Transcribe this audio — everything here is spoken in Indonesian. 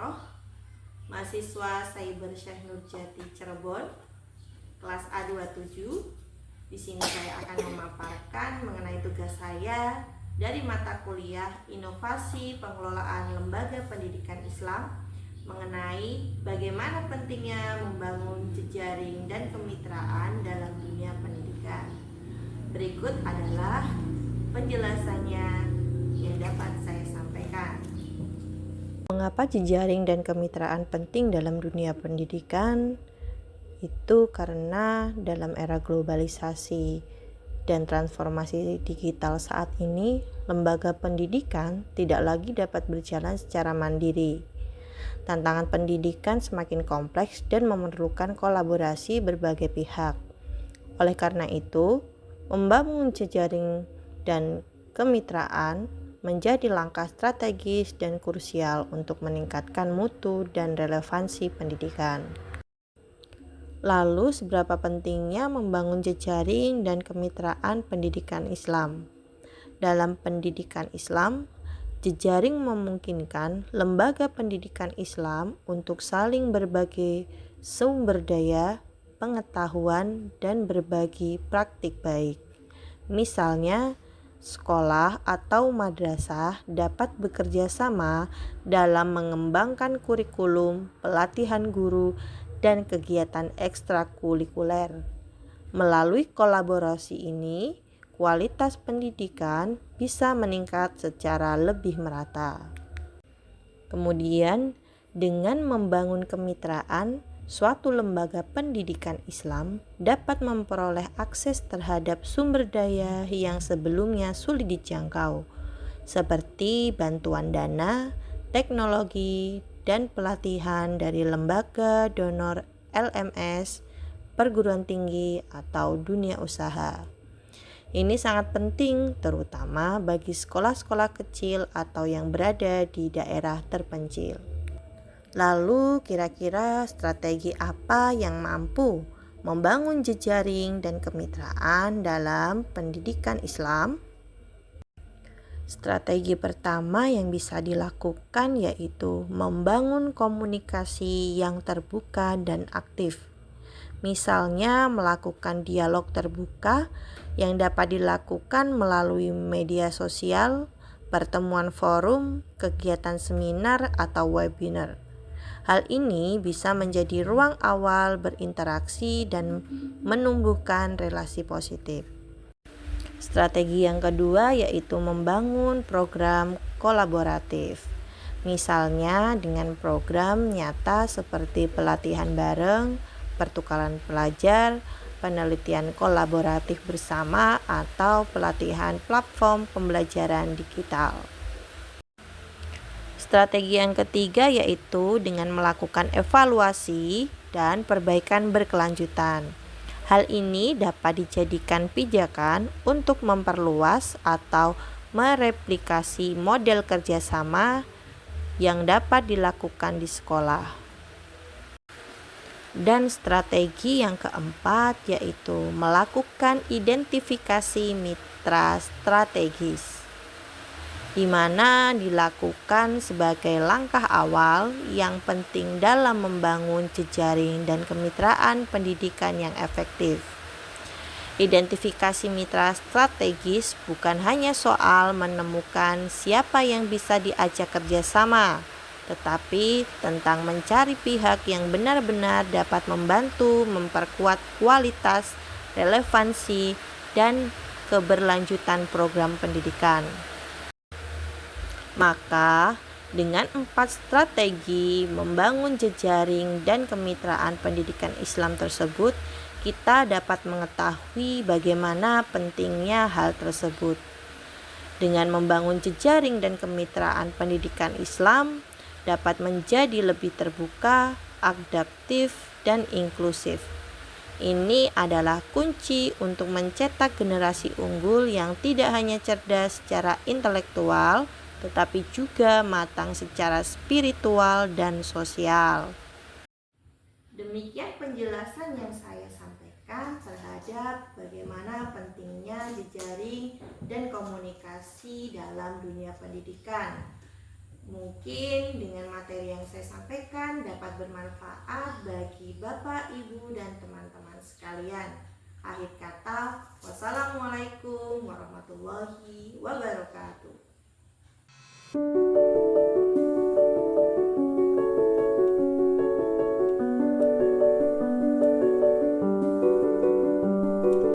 wabarakatuh. Mahasiswa Cyber Syekh Nurjati Cirebon, kelas A27. Di sini saya akan memaparkan mengenai tugas saya dari mata kuliah Inovasi Pengelolaan Lembaga Pendidikan Islam mengenai bagaimana pentingnya membangun jejaring dan kemitraan dalam dunia pendidikan. Berikut adalah penjelasannya yang dapat saya sampaikan. Mengapa jejaring dan kemitraan penting dalam dunia pendidikan? Itu karena dalam era globalisasi dan transformasi digital saat ini, lembaga pendidikan tidak lagi dapat berjalan secara mandiri. Tantangan pendidikan semakin kompleks dan memerlukan kolaborasi berbagai pihak. Oleh karena itu, membangun jejaring dan kemitraan menjadi langkah strategis dan krusial untuk meningkatkan mutu dan relevansi pendidikan. Lalu, seberapa pentingnya membangun jejaring dan kemitraan pendidikan Islam? Dalam pendidikan Islam, jejaring memungkinkan lembaga pendidikan Islam untuk saling berbagi sumber daya, pengetahuan, dan berbagi praktik baik. Misalnya, sekolah atau madrasah dapat bekerja sama dalam mengembangkan kurikulum, pelatihan guru, dan kegiatan ekstrakurikuler. Melalui kolaborasi ini, kualitas pendidikan bisa meningkat secara lebih merata. Kemudian, dengan membangun kemitraan, suatu lembaga pendidikan Islam dapat memperoleh akses terhadap sumber daya yang sebelumnya sulit dijangkau, seperti bantuan dana, teknologi, dan pelatihan dari lembaga donor LMS, perguruan tinggi, atau dunia usaha. Ini sangat penting terutama bagi sekolah-sekolah kecil atau yang berada di daerah terpencil. Lalu kira-kira strategi apa yang mampu membangun jejaring dan kemitraan dalam pendidikan Islam? Strategi pertama yang bisa dilakukan yaitu membangun komunikasi yang terbuka dan aktif. Misalnya melakukan dialog terbuka yang dapat dilakukan melalui media sosial, pertemuan forum, kegiatan seminar, atau webinar. Hal ini bisa menjadi ruang awal berinteraksi dan menumbuhkan relasi positif. Strategi yang kedua yaitu membangun program kolaboratif. Misalnya dengan program nyata seperti pelatihan bareng, pertukaran pelajar, penelitian kolaboratif bersama, atau pelatihan platform pembelajaran digital. Strategi yang ketiga yaitu dengan melakukan evaluasi dan perbaikan berkelanjutan. Hal ini dapat dijadikan pijakan untuk memperluas atau mereplikasi model kerjasama yang dapat dilakukan di sekolah. Dan strategi yang keempat yaitu melakukan identifikasi mitra strategis, di mana dilakukan sebagai langkah awal yang penting dalam membangun jejaring dan kemitraan pendidikan yang efektif. Identifikasi mitra strategis bukan hanya soal menemukan siapa yang bisa diajak kerjasama, tetapi tentang mencari pihak yang benar-benar dapat membantu memperkuat kualitas, relevansi, dan keberlanjutan program pendidikan. Maka, dengan 4 strategi membangun jejaring dan kemitraan pendidikan Islam tersebut, kita dapat mengetahui bagaimana pentingnya hal tersebut. Dengan membangun jejaring dan kemitraan pendidikan Islam dapat menjadi lebih terbuka, adaptif, dan inklusif. Ini adalah kunci untuk mencetak generasi unggul yang tidak hanya cerdas secara intelektual, tetapi juga matang secara spiritual dan sosial. Demikian penjelasan yang saya sampaikan terhadap bagaimana pentingnya jejaring dan komunikasi dalam dunia pendidikan. Mungkin dengan materi yang saya sampaikan dapat bermanfaat bagi Bapak, Ibu, dan teman-teman sekalian. Akhir kata, wassalamualaikum warahmatullahi wabarakatuh.